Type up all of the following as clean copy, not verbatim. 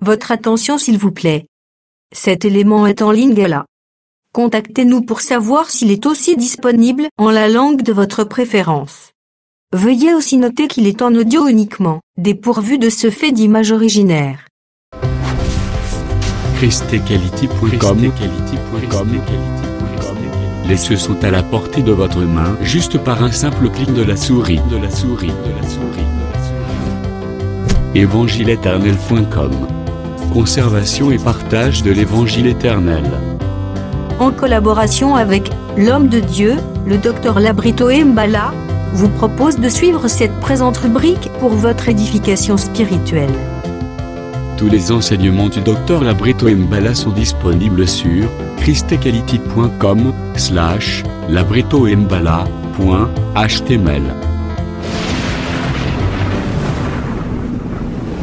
Votre attention s'il vous plaît. Cet élément est en ligne là. Contactez-nous pour savoir s'il est aussi disponible en la langue de votre préférence. Veuillez aussi noter qu'il est en audio uniquement, dépourvu de ce fait d'image originaire. christequality.com. Les cieux sont à la portée de votre main, juste par un simple clic de la souris. Évangile-éternel.com. Conservation et partage de l'évangile éternel. En collaboration avec l'homme de Dieu, le Dr Labrito Mbala, vous propose de suivre cette présente rubrique pour votre édification spirituelle. Tous les enseignements du Dr Labrito Mbala sont disponibles sur christequality.com/labritombala.html.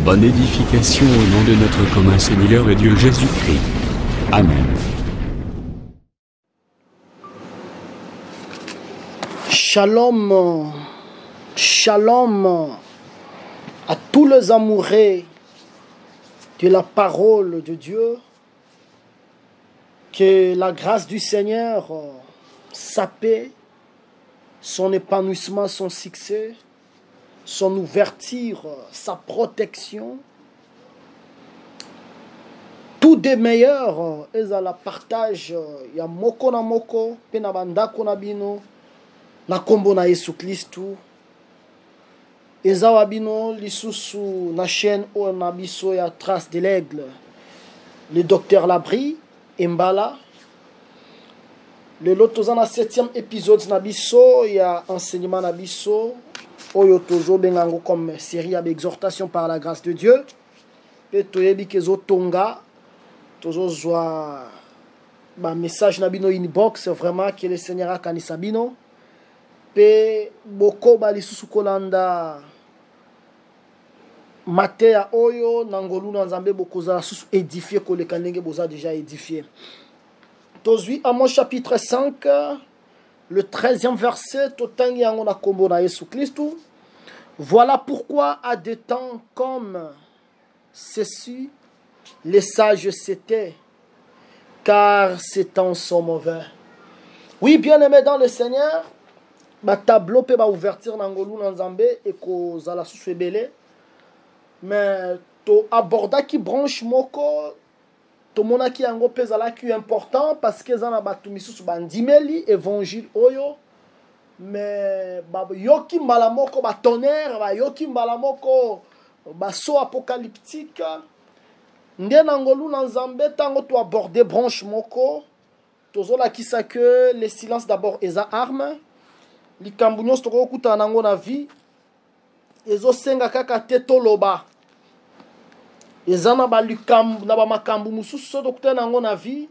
Bonne édification au nom de notre commun Seigneur et Dieu Jésus-Christ. Amen. Shalom, shalom à tous les amoureux de la parole de Dieu. Que la grâce du Seigneur, sa paix, son épanouissement, son succès, son ouverture, sa protection, tout des meilleurs, et à la partage, ya moko na moko, pe na bandako na bino, na kombo na Yesu Kristu. Ezawa bino lisusu na chaîne o na biso ya Trace de l'Aigle, le Dr Labri Mbala. Le lotoza na 7e épisode na biso ya enseignement na biso oyo tozo bengango comme série avec exhortation par la grâce de Dieu. Pe toyebi kezo tonga tozo zwa ba message na bino inbox vraiment que le Seigneur a kanisa bino. Pe boko ba lisusu kolanda Matéa oyo nangolu na nzambe bokoza susu édifié koleka ndenge boza déjà édifié. Tozui Amos chapitre 5 le 13e verset totangi yango na kombo na Yesu Kristu. Voilà pourquoi à des temps comme ceci les sages s'étaient, car ces temps sont mauvais. Oui, bien-aimés dans le Seigneur, ba tableau pe ba ouverture nangolu na nzambe et ko zala susu ebele. Mais to aborda ki branche moko to mona ki yango pezala ki important parce que zana batu misusu bandimeli évangile oyo. Mais ba yoki mbala moko ba tonnerre, ba yoki mbala moko ba saut apocalyptique. Nde nangolu na nzambe tango to aborder branche moko tozola kisa que le silence d'abord eza arme. Likambu nyonso tokokuta nango na vie ezo senga kaka te toloba. Ezana ba likambu na ba makambu mususu so tokuta nango na vie.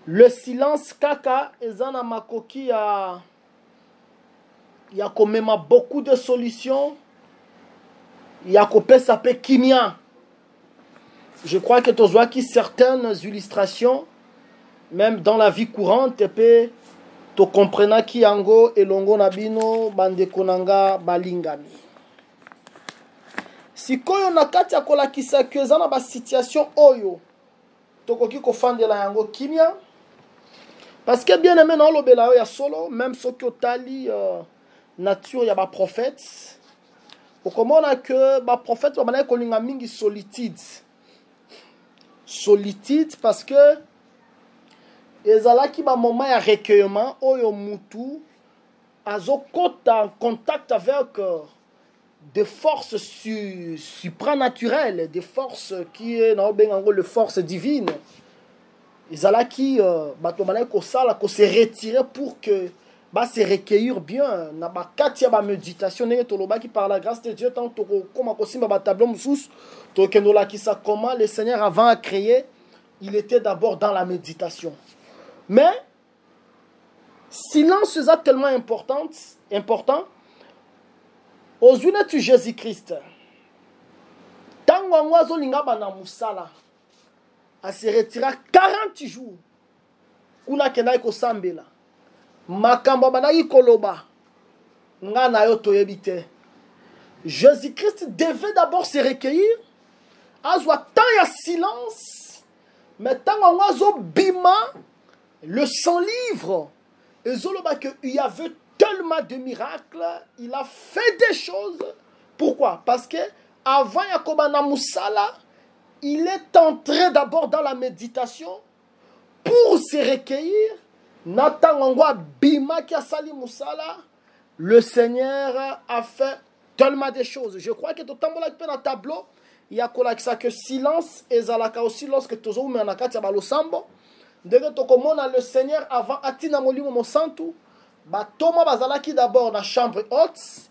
Le silence kaka ezana makoki ya komema beaucoup de solutions. Ya kopesa pe kimia. Je crois que tozwa ki certaines illustrations même dans la vie courante pe to comprena ki yango elongo na bino bandeko nanga balingami. Sikoyo na kati ya kolakisa ke eza na ba situation oyo tokoki kofandela yango kimia parce que bien aimé na olobela oyo ya solo même soki otali nature ya ba prophète okomona que ba prophète babana kolinga mingi solitude parce que ezalaki ba moment ya recueillement oyo mutu azokota en contact avec des forces supranaturelles, des forces qui est na bengango le force divine. Ezalaki bato balai ko sala ko se retirer pour que ba se recueillir bien na ba katia ba méditation ne to loba qui par la grâce de Dieu tant to koma ko simba ba tableau mususu to kendola ki sa comment le Seigneur avant à créer, il était d'abord dans la méditation. Mais silence est tellement important aux unes tu Jésus-Christ. Tango ngwazo linga bana musala a se retira 40 jours. Kuna kena ko sambela. Makambo banaki koloba. Nga na yo toyebite. Jésus-Christ devait d'abord se recueillir azwa tant ya silence, mais tant on azo bima, le sans-livre, et zoloba que il y avait tellement de miracles, il a fait des choses. Pourquoi? Parce que avant Yakoba na Moussala, il est entré d'abord dans la méditation pour se recueillir. Nathan Angwa Bima qui a sali Moussala, le Seigneur a fait tellement de choses. Je crois que tout le monde dans le tableau, il y a que silence et zalaka aussi lorsque tu as un akati ya sambo. Dès que tu le Seigneur avant atina molimo mosantu, ba toma bazalaki d'abord na chambre haute,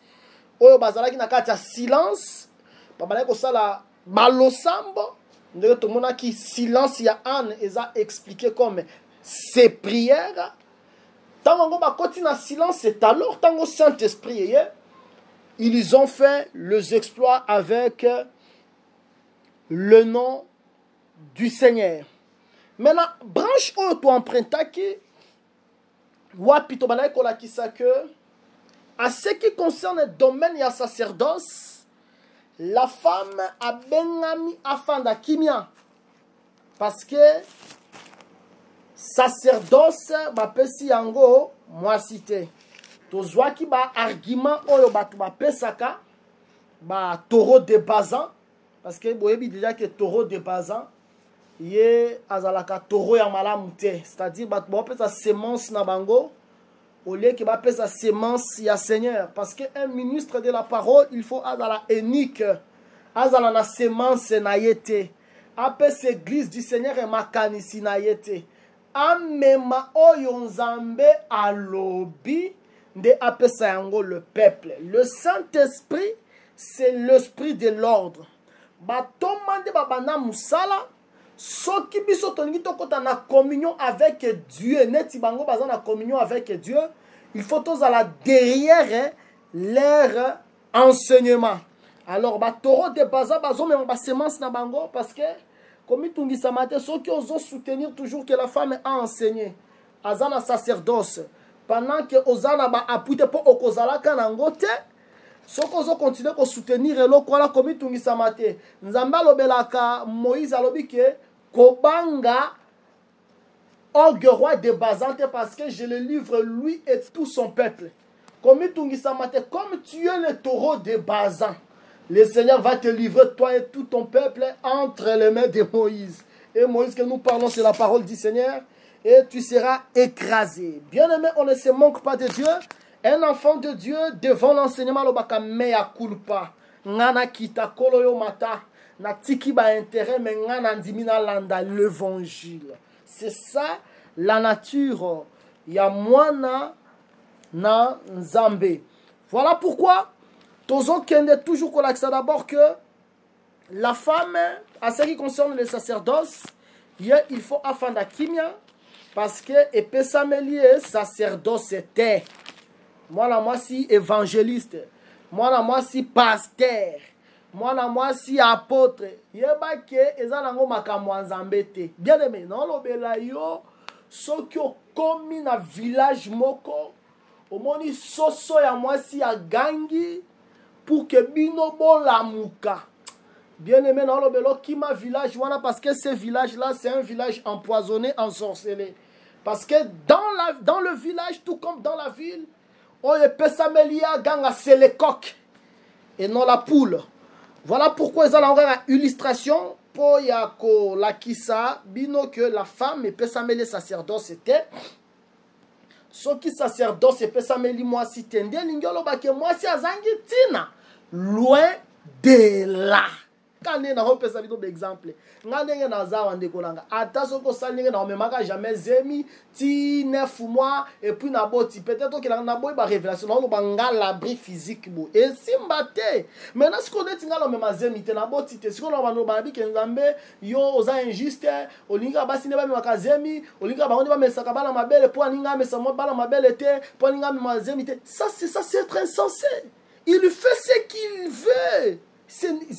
oyo bazalaki na kati ya silence, ba balaki ko sala balosambo. Dès que tu as silence ya Anne eza expliqué comme ses prières. Tango ba koti na silence, c'est alors tango Saint-Esprit ils ont fait les exploits avec le nom du Seigneur. Maintenant, branche où tu empruntes qui wapi to banaye kolakisa que à ce qui concerne le domaine ya sacerdoce, la femme a bengami afanda kimia parce que sacerdoce ba pesi yango moi cité tozwaki ba argument oyo batu ba pesaka ba taureau de Bazan parce que boyebi déjà que taureau de Bazan ye azalaka taureau ya malamu te, c'est-à-dire batu ba pesa semence na bango au lieu que ba pesa semence ya Seigneur, parce que un ministre de la parole il faut azala unique, azala na semence na yete apes église du Seigneur et makanisi na yete amema oyo nzambe alobi de apesa yango le peuple. Le Saint-Esprit, c'est l'esprit de l'ordre. Batomande babana musala, soki biso tolingi tokota na communion avec Dieu, neti bango baza na communion avec Dieu, il faut tous aller derrière leur enseignement. Alors batoro de baza bazo mais ba semence na bango parce que comme tungi samate soki ozo soutenir toujours que la femme a enseigné, azana sacerdoce. Pendant que Ozana ba appuie pour okozala kanango te, soko zo continuer ko soutenir eloko la komi tungisa mate. Nzamba lobelaka Moïse alobi ke kobanga Og roi de Bazan parce que je le livre lui et tout son peuple. Komi tungisa mate, comme tu es le taureau de Bazan, le Seigneur va te livrer toi et tout ton peuple entre les mains de Moïse. Et Moïse que nous parlons c'est la parole du Seigneur. Et tu seras écrasé. Bien-aimé, on ne se manque pas de Dieu. Un enfant de Dieu devant l'enseignement lobaka mea culpa. Ngana kita koloyo mata. Na tiki ba intérêt mais ngana ndimina landa l'évangile. C'est ça la nature. Ya mwana na nzambe. Voilà pourquoi tozo kende toujours kolakisa d'abord que la femme, à ce qui concerne le sacerdoce, il faut afanda kimia. Parce que Epesamelie, sacerdoce était. Moi si évangéliste. Moi si pasteur. Moi si apôtre. Yeba ke ezanango makambo nzambete. Bien aimé, non lobela yo soki okomi na village moko omoni soso ya mwasi ya gangi pour que bino bolamuka. Bien aimé, non lobelo kima village wana parce que ce village là c'est un village empoisonné, ensorcelé. Parce que dans le village, tout comme dans la ville, on peut s'améliorer ganga c'est les coqs et non la poule. Voilà pourquoi ils ont une illustration pour yako la kisa bino que la femme peut s'améliorer sacerdoce c'était. Ce qui sacerdoce peut s'améliorer moi si tende lingolo ba que moi si azangi tina loin de là. Quand on a repensé à exemple, ngandenge na zawa ndeko nanga ata soko salinge na omemaka jamais zemi ti 9 mois et puis na boti peut-être que na boy ba révélation na ba ngala l'abri physique bo et simbate maintenant ce qu'on est ngala omema zemi te na boti te ce qu'on va no ba bi ke nzambe yo oza injuste olinga basi ne ba meka zemi olinga ba on ba mesaka bala mabele po aninga mesa mo bala mabele te po aninga mema zemi te ça c'est être insensé. Il fait ce qu'il veut.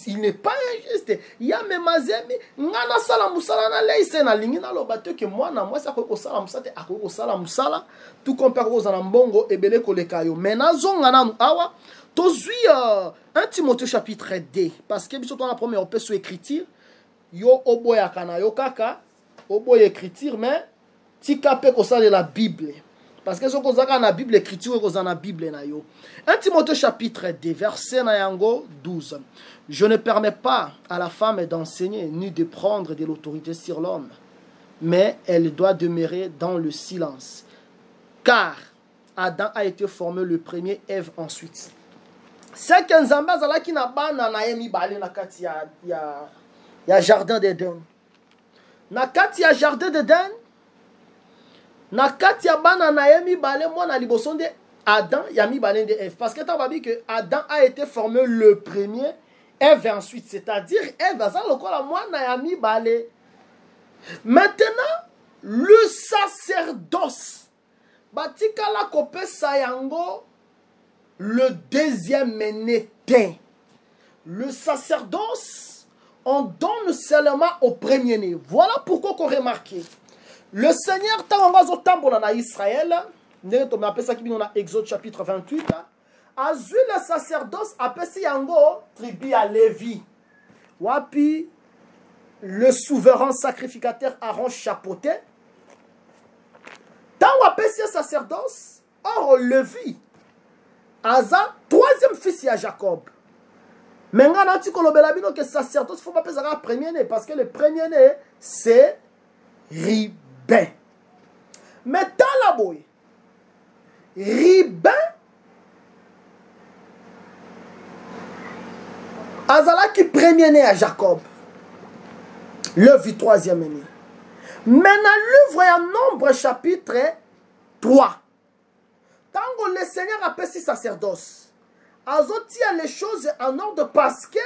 Il n'est pas injuste. Il y a même azemi ngana sala musala na leise na lingi na lobato que moi ça ko sala musate akoko sala musala tout compare aux mbongo ebele koleka yo menazo ngana awa tozui 1 Timothée chapitre 2 parce que biso dans la première opé sur écriture yo oboya kana yo kaka oboya écriture mais tika pe ko de la Bible parce que ce qu'on a dans la Bible écriture ko na Bible na yo. 1 Timothée chapitre 2 verset na yango 12. Je ne permets pas à la femme d'enseigner ni de prendre de l'autorité sur l'homme, mais elle doit demeurer dans le silence. Car Adam a été formé le premier, Ève ensuite. C'est que Nzambe azalaki na bana na ye mibale na kati ya jardin d'Éden. Na kati ya jardin d'Éden, na kati ya bana na ye mibale mwana liboso nde Adam ya mibale de Ève. Parce que tu as dit que Adam a été formé le premier, Ève ensuite. C'est-à-dire Ève azala lokola mwana ya mibale. Maintenant, le sacerdoce batikala kopesa yango le deuxième né-té. Le sacerdoce, on donne seulement au premier-né. Voilà pourquoi qu'on remarque. Le Seigneur, tant on tambola na Israël, on appelle ça qui dans Exode chapitre 28, a vu le sacerdoce apesi yango tribu à Lévi. Wapi le souverain sacrificateur Aaron chapeauté. Tant on apesi le sacerdoce, or Lévi Aza, troisième fils à Jacob. Mais on a dit que le sacerdoce, il ne faut pas penser à premier-né. Parce que le premier-né, c'est Ribin. Mais dans la boue, Ribin, Azala qui premier-né à Jacob. Le troisième né. Maintenant, l'œuvre en nombre chapitre 3. Tant que le Seigneur appelle si sacerdoce, azotia les choses en ordre parce que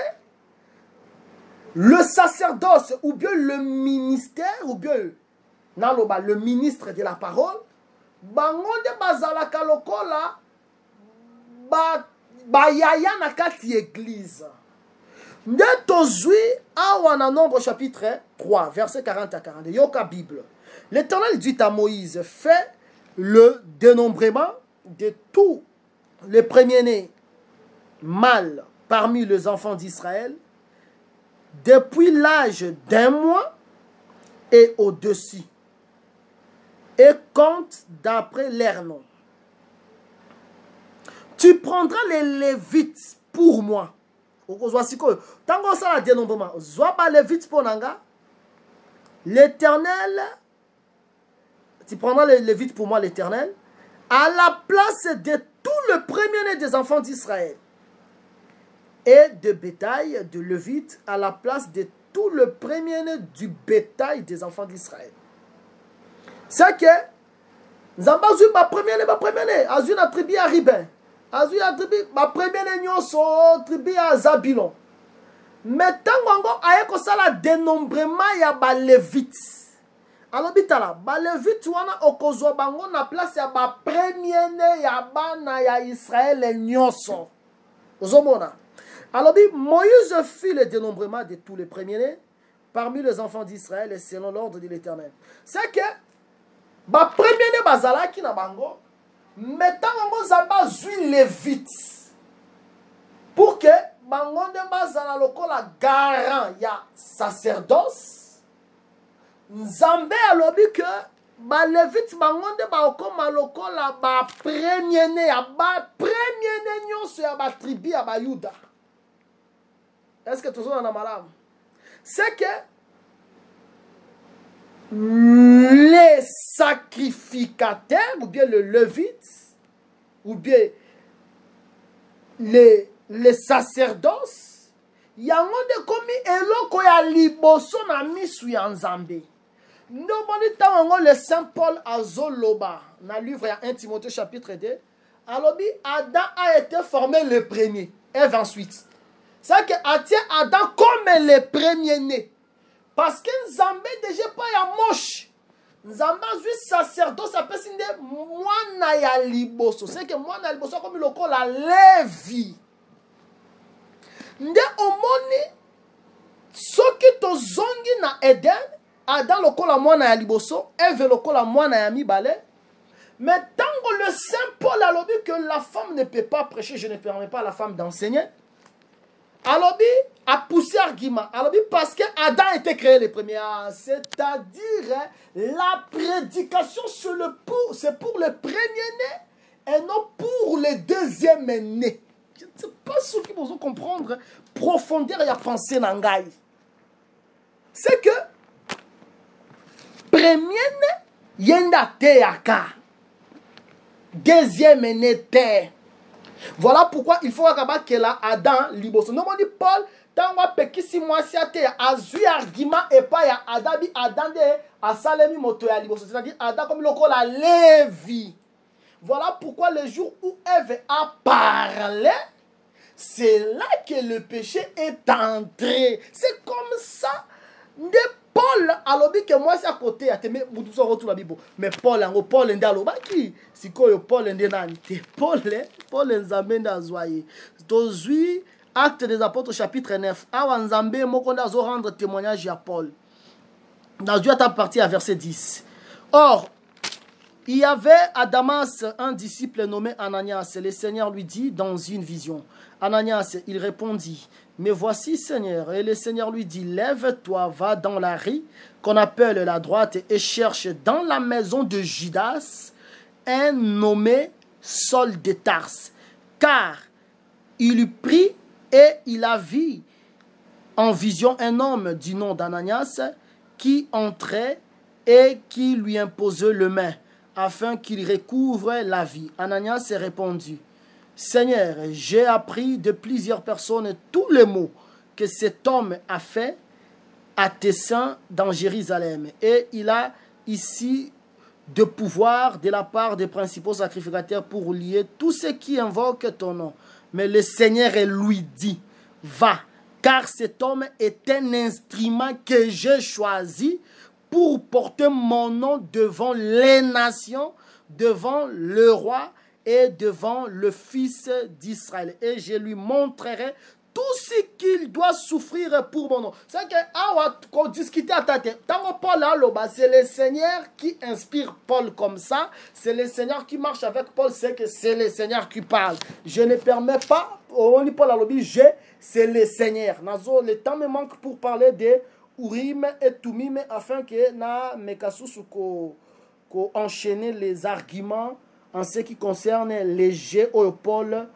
le sacerdoce ou bien le ministère ou bien le ministre de la parole, bangonde bazalaka lokola ba yaya na kati église. Nde tozui awa na Nombre chapitre 3 verset 40 à 42. Yoka Bible. L'Éternel dit à Moïse, fais le dénombrement de tous les premiers-nés mâles parmi les enfants d'Israël depuis l'âge d'1 mois et au-dessus, et compte d'après leur nom. Tu prendras les Lévites pour moi. Tango ça la dénombrement. Zoaba Lévites pour nanga. L'Éternel, tu prendras les Lévites pour moi, l'Éternel, à la place de tout le premier-né des enfants d'Israël et de bétail de Lévites à la place de tout le premier-né du bétail des enfants d'Israël. C'est que Zamba zui ma premier-né, azu na tribu à Ribin, azu na tribu ma premier-né nyonso tribu à Zabilon. Mais tant qu'on a ko sala dénombrement ya ba Lévites. Alors bitala ba Lévites wana okozwa bango na place ya ba premier-né ya bana ya Israël nyonso. Ozomona. Alors Moïse fit le dénombrement de tous les premiers-nés parmi les enfants d'Israël selon l'ordre de l'Éternel. C'est que ba premier-né bazalaki na bango, mettant bango zamba zui Lévites pour que bango de bazala lokola garant ya sacerdoce. Nzambe alobi que ba Lévites bango de ba okoma lokola ba premier-né ya ba premier-né nyonso ya ba tribu ya ba Yuda. Est-ce que tout le monde en a malade? C'est que les sacrificateurs, ou bien le Lévite, ou bien les sacerdoces, il y a un monde comme eloko ya liboso na misu ya Nzambe. Nobody tango le Saint Paul azoloba na livre ya 1 Timothée chapitre 2. Alors Adam a été formé le premier, Ève ensuite. C'est que Adam comme le premier-né. Parce que Nzambe déjà pas ya moche. Nzambe juste sacerdoce appelle ça mwana ya liboso. C'est que mwana ya liboso comme le col la Lévi. Nde omoni soki to zongi na Eden, Adam le col la mwana ya liboso, Ève le col la mwana ya mibale. Mais tant que le Saint Paul a dit que la femme ne peut pas prêcher, je ne permets pas à la femme d'enseigner. Alobi a poussé argument. Alobi parce que Adam était créé le premier. C'est-à-dire la prédication c'est pour le premier-né et non pour le deuxième-né. Je ne sais pas ceux qui vont comprendre profondeur et à penser dans Ngaï. C'est que premier-né yenda teyaka. Deuxième-né te. Voilà pourquoi il faut que là Adam liboso. Non, on dit Paul, tant que pekisi moi si ate azui argument et pas ya Adam bi Adam de asalemi moto ya liboso. C'est-à-dire Adam comme le la Lévi. Voilà pourquoi le jour où Ève a parlé, c'est là que le péché est entré. C'est comme ça. De Paul, alors que moi c'est à côté, mais Paul, Paul est dans qui si Paul est dans Paul est dans Zoye. Aujourd'hui, Acte des Apôtres, chapitre 9. Avant Zambé, Mokonda zo rendre témoignage à Paul. Dans Dieu, ta partie à verset 10. Or, il y avait à Damas un disciple nommé Ananias. Le Seigneur lui dit dans une vision. Ananias, il répondit, mais voici Seigneur. Et le Seigneur lui dit, lève-toi, va dans la rue qu'on appelle la droite et cherche dans la maison de Judas un nommé Saul de Tarse. Car il eut pris et il a vu en vision un homme du nom d'Ananias qui entrait et qui lui imposait le main afin qu'il recouvre la vie. Ananias répondit, Seigneur, j'ai appris de plusieurs personnes tous les maux que cet homme a fait à tes saints dans Jérusalem. Et il a ici de pouvoir de la part des principaux sacrificateurs pour lier tous ceux qui invoquent ton nom. Mais le Seigneur lui dit, va, car cet homme est un instrument que j'ai choisi pour porter mon nom devant les nations, devant le roi et devant le fils d'Israël. Et je lui montrerai tout ce qu'il doit souffrir pour mon nom. C'est que, quand on discute à ta tête, tant que Paul a c'est le Seigneur qui inspire Paul comme ça. C'est le Seigneur qui marche avec Paul. C'est que c'est le Seigneur qui parle. Je ne permets pas, on dit Paul a lobby, c'est le Seigneur. Le temps me manque pour parler de Urim et Tumim afin que na mekasusu ko enchaîner les arguments en ce qui concerne les jets au Paul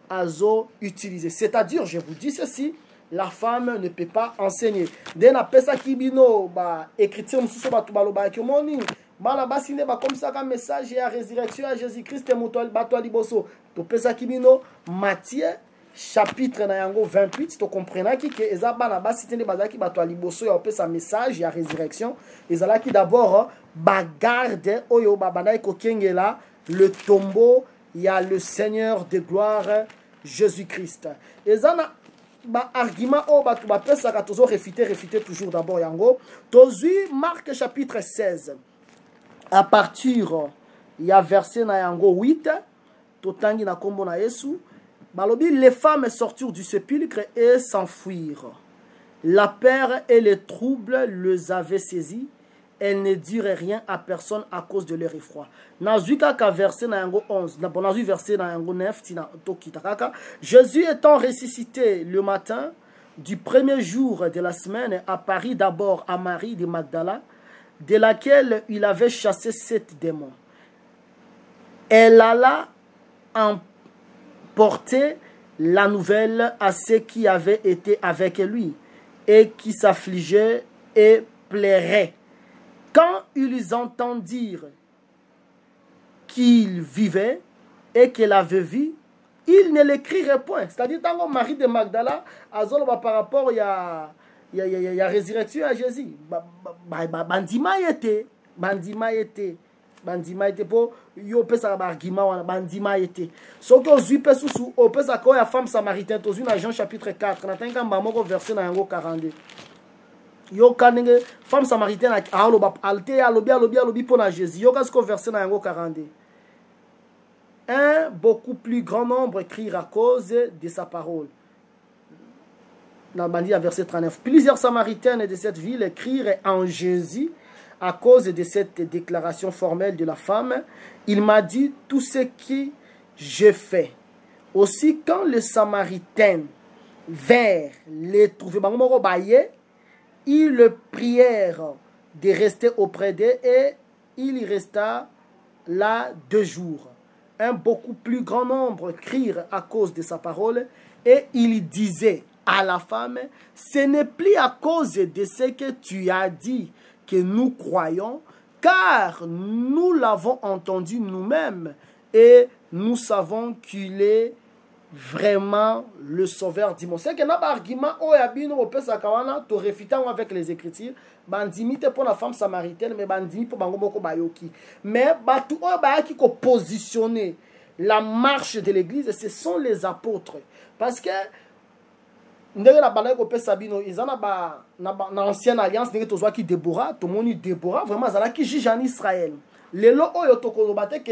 Azo utilisé. C'est-à-dire, je vous dis ceci, la femme ne peut pas enseigner. Dès la pesa kibino, écriture mususu batubalo ba kemoni, bala basine ba comme ça comme message et à résurrection à Jésus-Christ mutol batwa liboso. To pesa kibino Matthieu chapitre na yango 28, to comprena ki que ezaba na basitene bazaki batwa liboso ya pesa message et à résurrection, ezala ki d'abord bagarde oyo babana ko kengela le tombeau, il y a le Seigneur de gloire, Jésus-Christ. Et ça, argument, ça a toujours réfuté toujours d'abord. Tozu, Marc chapitre 16. À partir, il y a verset 8. Totangi na kombo na Yesu. Les femmes sortirent du sépulcre et s'enfuirent. La peur et les troubles les avaient saisis. Elles ne dirent rien à personne à cause de leur effroi. Nazuka ka verset na yango 11, nazu verset na yango 9 tina tokitakaka. Jésus étant ressuscité le matin du premier jour de la semaine apparut d'abord à Marie de Magdala, de laquelle il avait chassé 7 démons. Elle alla emporter la nouvelle à ceux qui avaient été avec lui et qui s'affligeaient et pleuraient. Quand ils entendirent qu'il vivait et qu'elle avait vu, ils ne l'écriraient point. C'est-à-dire, tant que Marie de Magdala, par rapport à la résurrection à Jésus, bandima était pour yo pesa argument bandima était. Ce que vous pe sous au pesa ko ya femme samaritaine, dans une Jean chapitre 4, na tanga mbamoko verset na yango 42. Yo kanenge femme samaritaine a alte alobi pour na Jésus. Yo kasko verset na yango 42. Un beaucoup plus grand nombre crient à cause de sa parole. Dans le bandit à verset 39. Plusieurs samaritaines de cette ville crient en Jésus à cause de cette déclaration formelle de la femme. Il m'a dit tout ce que j'ai fait. Aussi quand les samaritains vers les trouver, ils le prièrent de rester auprès d'eux et il y resta là 2 jours. Un beaucoup plus grand nombre crierent à cause de sa parole et il disait à la femme, ce n'est plus à cause de ce que tu as dit que nous croyons, car nous l'avons entendu nous-mêmes et nous savons qu'il est vraiment le sauveur du monde. C'est que n'a pas argument au yabino au pesa kawana to refitant avec les écritures bandimite pour la femme samaritaine mais bandimi pour bango moko bayoki mais batu o bayaki ko positionner la marche de l'église ce sont les apôtres parce que ndenge na bana ko pesa bino izana ba na ancienne alliance ndenge tozwa ki Déborah to moni Déborah vraiment zala ki juge en Israël lelo oyo to ko lobate que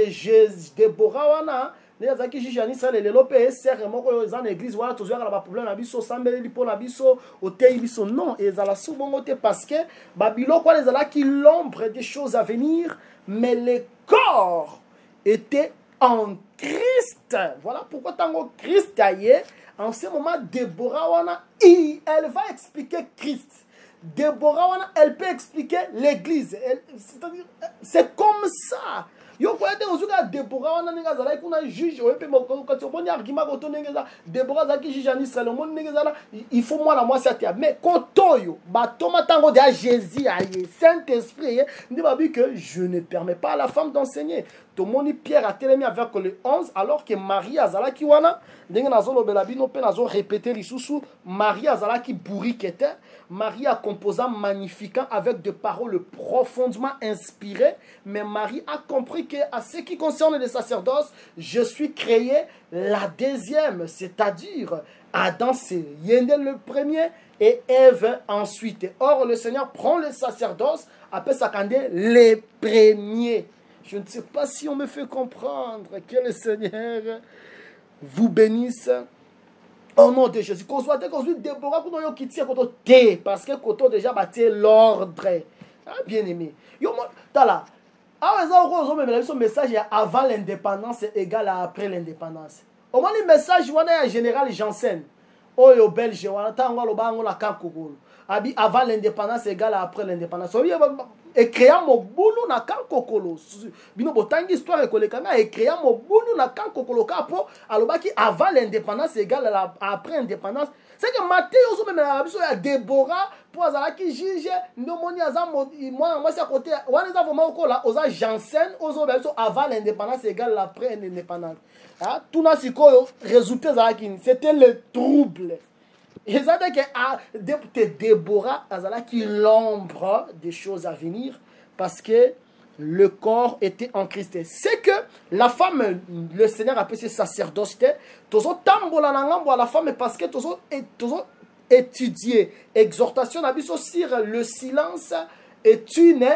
Déborah wana les qui juge en Israël les lopé sert moko dans l'église voilà tous les problème na biso sambeli po na biso otei biso non et za la subongote parce que Babylone quoi les ala qui l'ombre des choses à venir mais le corps était en Christ. Voilà pourquoi tango Christ aye en ce moment Déborah wana elle va expliquer Christ. Déborah wana elle peut expliquer l'église, c'est-à-dire c'est comme ça. Yo quoi te ozuka Déborah wana ninga zala kuna juge oyepe moko quand on boni argument ko to ninga Déborah zaki juge en Israël mon ninga zala il faut moi la moi ça mais kotoyo ba toma tango de Jésus aye Saint-Esprit ndi ba bi que je ne permets pas à la femme d'enseigner. To moni Pierre a télé avec le 11 alors que Marie azala ki wana ndenge nazo lobela bino pe nazo répéter lisusu Marie azala ki bourri était Marie a composé magnifiquement avec des paroles profondément inspirées mais Marie a compris que à ce qui concerne les sacerdoces, je suis créé la deuxième, c'est-à-dire Adam c'est Yendel le premier et Ève ensuite. Or le Seigneur prend les sacerdoces, appelle ça les premiers. Je ne sais pas si on me fait comprendre que le Seigneur vous bénisse. Au nom de Jésus. Qu'on soit Déborah, qu'on ait quitté parce que qu'on déjà battu l'ordre. Bien aimé. Yo tala. Ah, mais message avant l'indépendance égale à après l'indépendance. Au moins, le message, en général, j'enseigne. Oh, yo belge, on attend le bango la kankokolo. Abi avant l'indépendance égale à après l'indépendance. Et créant mon boulot na kankokolo. Bino botangi histoire et kolekanga et créant mon boulot na kankokolo kapo alobaki avant l'indépendance égale à après l'indépendance. C'est que Matthieu aussi même la Déborah pour azala qui juge ndomoni azam moi c'est à côté wana za vraiment ko la oza Janssen ozo beso avant l'indépendance égale après l'indépendance. Ah tout na sikoyo résultat za qui c'était le trouble. Et ça dit que Déborah azala qui l'ombre des choses à venir parce que le corps était en Christ. C'est que la femme, le Seigneur appelle ses sacerdoces, tozo tambola nangambo la femme parce que tozo étudier exhortation abiso sur le silence est une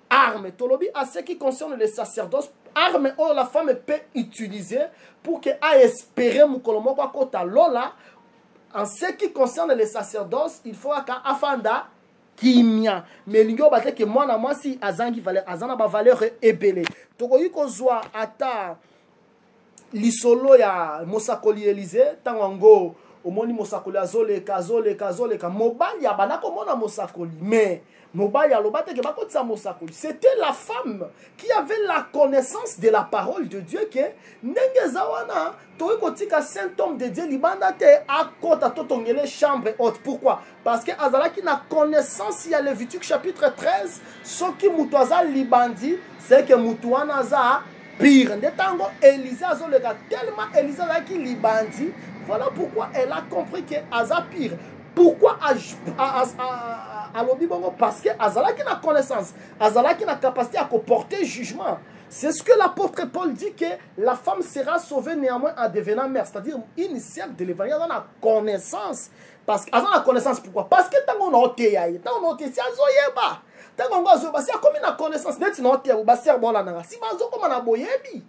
arme. Tolobi à ce qui concerne les sacerdoces, arme où la femme peut utiliser pour que a espérer mukolomo kwa kota lola. En ce qui concerne les sacerdoces, il faut qu'à afanda kimia mais lingo bate que moi na moi si azangi valeur azana ba valeur ebele tokoyi kozwa ata lisolo ya mosakoli Élysée tango omoni mosakoli azoleka mobali ya bana komona mosakoli mais mobali alobate que bakotisa mosakoli c'était la femme qui avait la connaissance de la parole de Dieu que ndenge zawana toyi kotika saint homme de Dieu libanda te akota totongele chambre haute. Pourquoi? Parce que azala qui na connaissance il y a Lévitique chapitre 13 ce qui mutoza libandi c'est que mutuana za pire ndetango Élysée azoleka tellement Élysée la qui libandi. Voilà pourquoi elle a compris que aza pire. Pourquoi parce que azala qui na connaissance, azala qui na capacité à porter jugement. C'est ce que l'apôtre Paul dit que la femme sera sauvée néanmoins en devenant mère, c'est-à-dire une serve de l'évangile dans la connaissance. Parce que la connaissance pourquoi? Parce que tant qu'on a été tant on a été si azoyeba, tant qu'on a zoba, si a comme une connaissance net non te ba ser bon la nanga. Si bazo comme na boyebi.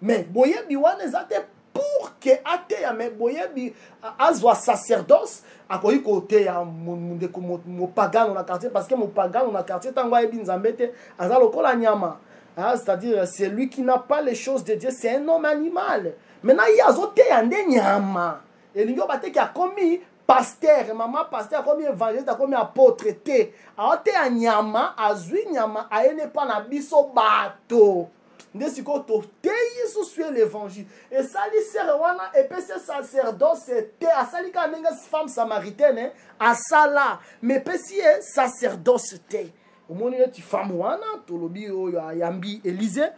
Mais boyebi wana ezate pour que ate mais boyebi azwa sacerdoce akoyi côté ya mo pagano na quartier parce que mo pagano na quartier tango ebi nzambete azalo kola nyama. C'est-à-dire c'est lui qui n'a pas les choses de Dieu, c'est un homme animal. Maintenant il y a zote yande nyama. Et l'ingo bate qui a commis pasteur maman pasteur comme évangéliste comme apôtre te aote ya nyama azwi nyama ayene pa na biso bato nde siko to te yesu suit l'évangile et sali sere wana epese sacerdoce te asali ka ndenge femme samaritaine asala mais pesi sacerdoce te omoni neti femme wana tolobi oyo ayambi Élysée.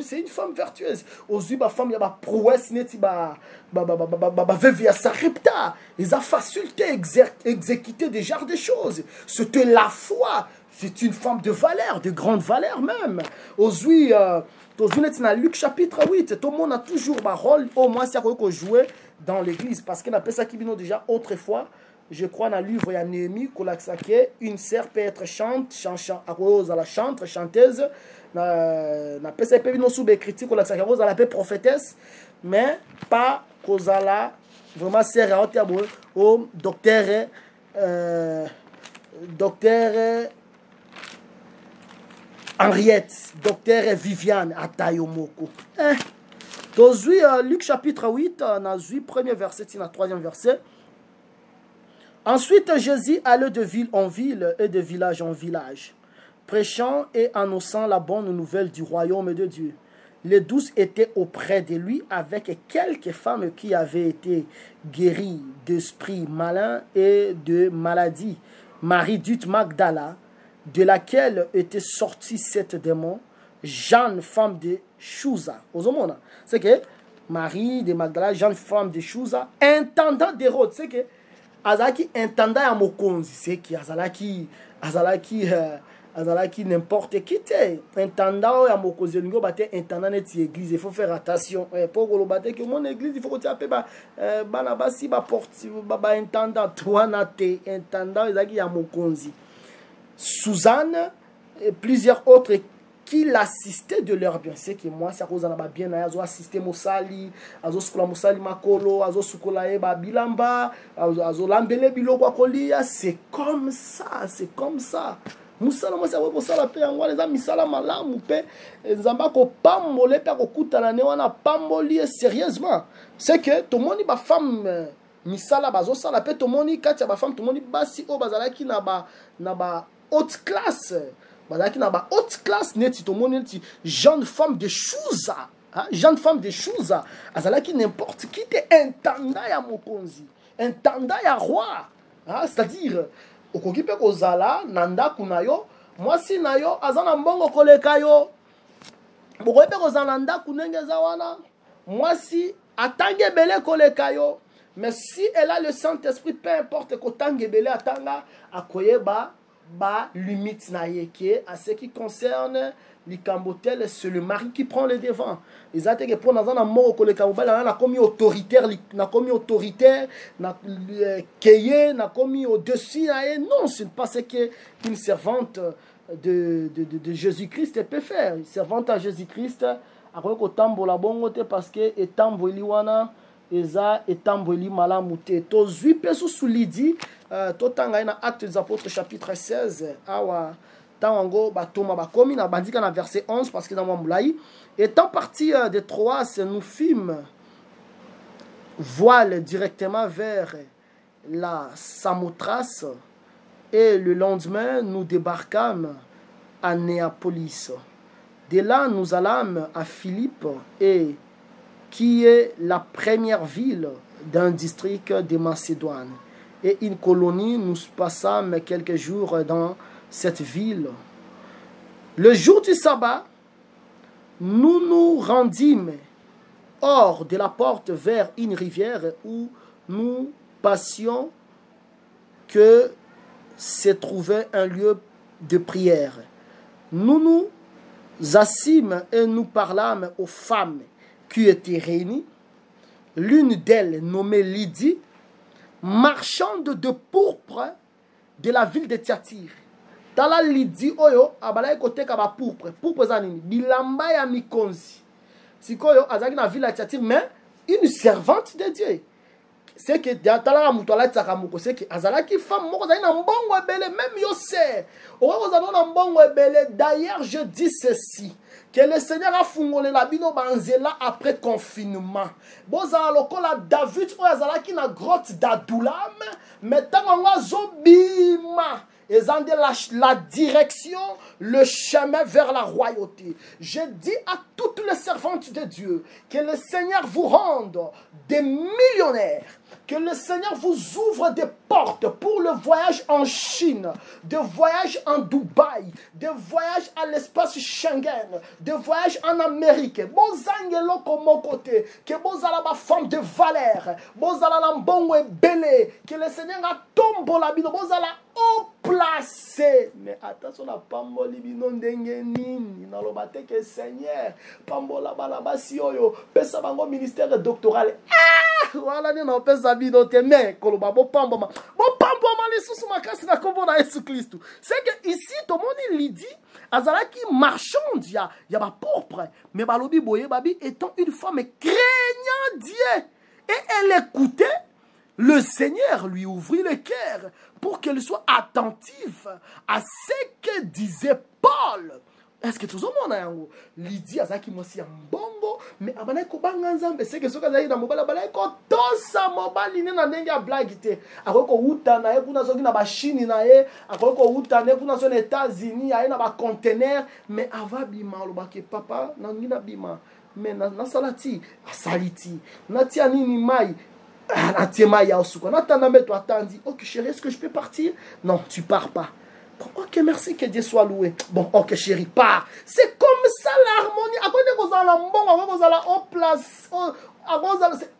C'est une femme vertueuse. Aujourd'hui, ma femme, il y a ma prouesse, neti ba veuve ya Sarepta. Ils ont facilité exécuter des genres de choses. C'était la foi. C'est une femme de valeur, de grande valeur même. Aujourd'hui, dans Luc chapitre 8, tout le monde a toujours un rôle, au moins c'est qu'on jouer dans l'église. Parce qu'on appelle ça qui vient déjà autrefois. Je crois dans le livre, il y a Néhémie, une sœur peut être à cause de la chanteuse. Na pesa pe bino sous critique ko la cause la prophétesse mais pas cause la vraiment sœur au docteur Henriette, docteur Viviane Atayomoko. Tozui Luc chapitre 8 na zui premier verset na troisième verset. Ensuite Jésus allait de ville en ville et de village en village, prêchant et annonçant la bonne nouvelle du royaume de Dieu. Les 12 étaient auprès de lui avec quelques femmes qui avaient été guéries d'esprits malins et de maladies. Marie dite Magdala, de laquelle était sorti 7 démons, Jeanne, femme de Chouza. C'est que Marie de Magdala, Jeanne, femme de Chouza, intendant d'Hérode. C'est que Azalaki intendant à Mokonzi. C'est que Azalaki n'importe qui t'es intendant à Mokonzi lingo bate intendant neti église il faut faire attention pour que le bate que mon église il faut que tu appelles bana basi ba porte ba intendant toi na te intendant ezaki ya Mokonzi. Suzanne et plusieurs autres qui l'assistaient de leur bien. C'est que moi, c'est à cause de ma bien, azo assisté Mosali, azo sukula Mosali makolo, azo sukula eba bilamba, azo lambele biloko kolia. C'est comme ça, c'est comme ça. Musala moi c'est pour ça la paix en les amis sala malamu pe nzamba ko pambolé pe ko kutana ne wana pamboli sérieusement. C'est que tout le monde ba femme misala bazo sala pe tout le monde katia ba femme tout le monde basi o bazalaki na ba haute classe. Bazalaki na ba haute classe neti to moni neti jeune femme de Chouza, hein, jeune femme de Chouza, azalaki n'importe qui te intendant ya mokonzi, intendant ya roi, hein, c'est-à-dire okoki pe kozala nanda kunayo, mwasi nayo azana mbongo koleka yo. Bokoki pe kozala nanda kunenge za wana, mwasi atange bele koleka yo. Mais si elle a le Saint-Esprit, peu importe kotange bele atanga akoye ba limite naïeke à ce qui concerne les cambotel, c'est le mari qui prend le devant. Les athées qui prennent dans un mot que le cambodel n'a commis autoritaire, n'a commis autoritaire, n'a qu'ayé, n'a commis au-dessus. Non, ce n'est pas ce qu'une servante de Jésus-Christ peut faire. Une servante à Jésus-Christ, à quoi qu'on tambo la bonne parce que etambo liwana eza etambo li malamute. To zui peso soulidi. Totanga na Actes des Apôtres chapitre 16 awa tango batoma bakomi na bandika na verset 11 parce que dans mon moulai étant parti de Troas nous fîmes voile directement vers la Samothrace et le lendemain nous débarquâmes à Néapolis. De là nous allâmes à Philippe et qui est la première ville d'un district de Macédoine. Et une colonie, nous passâmes quelques jours dans cette ville. Le jour du sabbat, nous nous rendîmes hors de la porte vers une rivière où nous passions que se trouvait un lieu de prière. Nous nous assîmes et nous parlâmes aux femmes qui étaient réunies. L'une d'elles, nommée Lydie, marchande de pourpre de la ville de Thyatire. Tala Lydie oyo abala côté ka ba pourpre zanini bilamba ya mikonzi. Sikoyo azaki na ville de Thyatire mais une servante de Dieu. C'est que tala muto ala tsaka moko c'est que azalaki femme moko zali na mbongo ebele même yo sait. Oyo zana na mbongo ebele. D'ailleurs je dis ceci Que le Seigneur a fungolé la bino banzela après confinement. Bozala lokola David oyazala ki na grotte d'Adoulam, mais tango zobima. Et la direction, le chemin vers la royauté. Je dis à toutes les servantes de Dieu que le Seigneur vous rende des millionnaires. Que le Seigneur vous ouvre des portes pour le voyage en Chine, des voyages en Dubaï, des voyages à l'espace Schengen, des voyages en Amérique. Bozangelo comme mon côté, que bozala ma femme de valeur, bozala lambongo et belé, que le Seigneur a tombé la bino, bozala au placé. Mais attention, la pamboli bino ndenge nini, na lo bate que Seigneur, pambola balaba si oyo, pesa bango ministère doctoral. Voilà, nous n'avons pas sabi d'autres mais koloba bo pambo ma les sous makasi na kombo na Yesu Christ. C'est que ici tout le monde il dit azala qui marchande ya ba pourpre mais balobi boye babi étant une femme craignant Dieu et elle écoutait le Seigneur lui ouvrit le cœur pour qu'elle soit attentive à ce que disait Paul. Est-ce que tout le monde a un Lydie a qui m'a si un bongo mais abana ko banganzambe c'est que ce que na mobile bala ko tosa mobile ni na ndenge ya blague te akoko uta na e kuna soki na ba Chine na e akoko uta na kuna so na États-Unis aye na ba conteneur mais ava bima lo ba ke papa na ngina bima mais na salati asaliti na tia nini mai na tia mai ya osuko na tanda meto atandi. OK chérie, est-ce que je peux partir? Non, tu pars pas. OK, merci, que Dieu soit loué. Bon, OK, chérie, pars. C'est comme ça l'harmonie. À côté vous allez bon, à côté vous allez en place.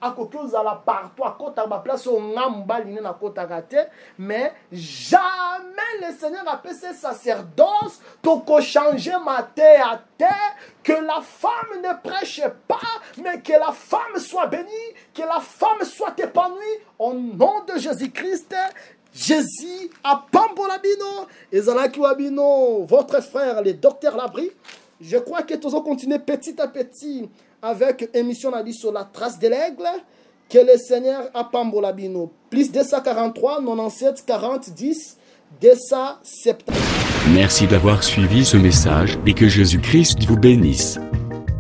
À côté vous allez partout. À côté ma place, on a m'balini na côté gâté. Mais jamais le Seigneur a fait ses sacerdoces pour changer ma terre à terre. Que la femme ne prêche pas, mais que la femme soit bénie, que la femme soit épanouie. Au nom de Jésus-Christ. Jésus a Pambolabino et Zalaki Wabino, votre frère, le docteur Labri. Je crois que tous continuer petit à petit avec émission sur la trace de l'aigle. Que le Seigneur a Pambolabino. Plus 243 97 40 10 270. Merci d'avoir suivi ce message et que Jésus-Christ vous bénisse.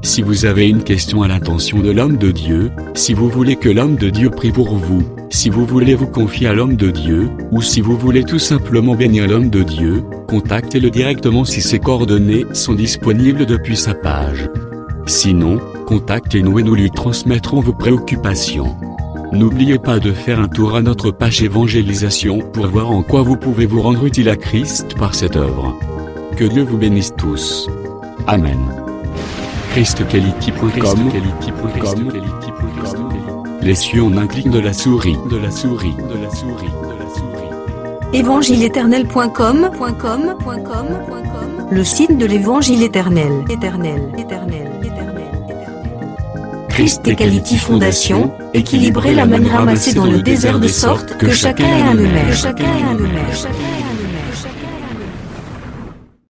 Si vous avez une question à l'intention de l'homme de Dieu, si vous voulez que l'homme de Dieu prie pour vous, si vous voulez vous confier à l'homme de Dieu, ou si vous voulez tout simplement bénir l'homme de Dieu, contactez-le directement si ses coordonnées sont disponibles depuis sa page. Sinon, contactez-nous et nous lui transmettrons vos préoccupations. N'oubliez pas de faire un tour à notre page évangélisation pour voir en quoi vous pouvez vous rendre utile à Christ par cette œuvre. Que Dieu vous bénisse tous. Amen. ChristQuality.com. Les cieux en un clic de la souris. Évangile-éternel.com, le site de l'évangile éternel. Christ et Quality Fondation, équilibrer la manne ramassée dans le désert de sorte que chacun ait un numère.